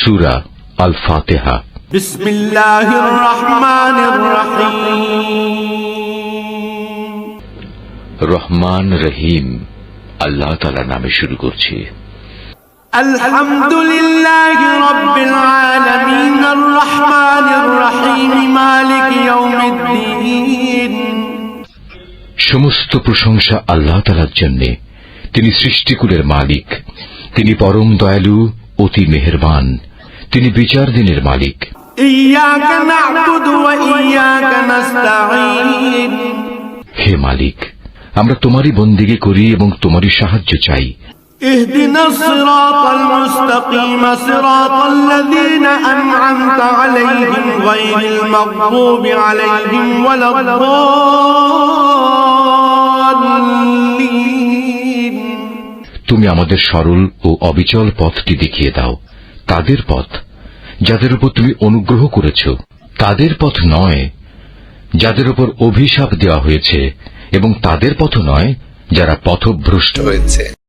সূরা আল ফাতিহা। বিসমিল্লাহির রহমানির রহিম। রহমান রহিম আল্লাহ তাআলার নামে শুরু করছি। আলহামদুলিল্লাহি রাব্বিল আলামিন আর রহমানির রহিম মালিক ইয়াউমিদ্দিন। সমস্ত প্রশংসা আল্লাহ তাআলার জন্য। তিনি সৃষ্টিকুলের মালিক, তিনি পরম দয়ালু, অতি মেহেরবান, তিনি বিচার দিনের মালিক। ইয়াকা না'বুদু ওয়া ইয়াকা নাস্তাঈন। হে মালিক, আমরা তোমারই বন্দেগী করি এবং তোমারই সাহায্য চাই। ইহদিনাস সিরাতাল মুস্তাকিম সিরাতাল্লাযীনা আন'আমতা আলাইহিম গায়রিল মাগদুবি আলাইহিম ওয়ালাদ-দাল্লিন। তুমি আমাদের সরল ও অবিচল পথটি দেখিয়ে দাও, তাদের পথ যাদের উপর তুমি অনুগ্রহ করেছ, তাদের পথ নয় যাদের উপর অভিশাপ দেওয়া হয়েছে, এবং তাদের পথ নয় যারা পথভ্রষ্ট হয়েছে।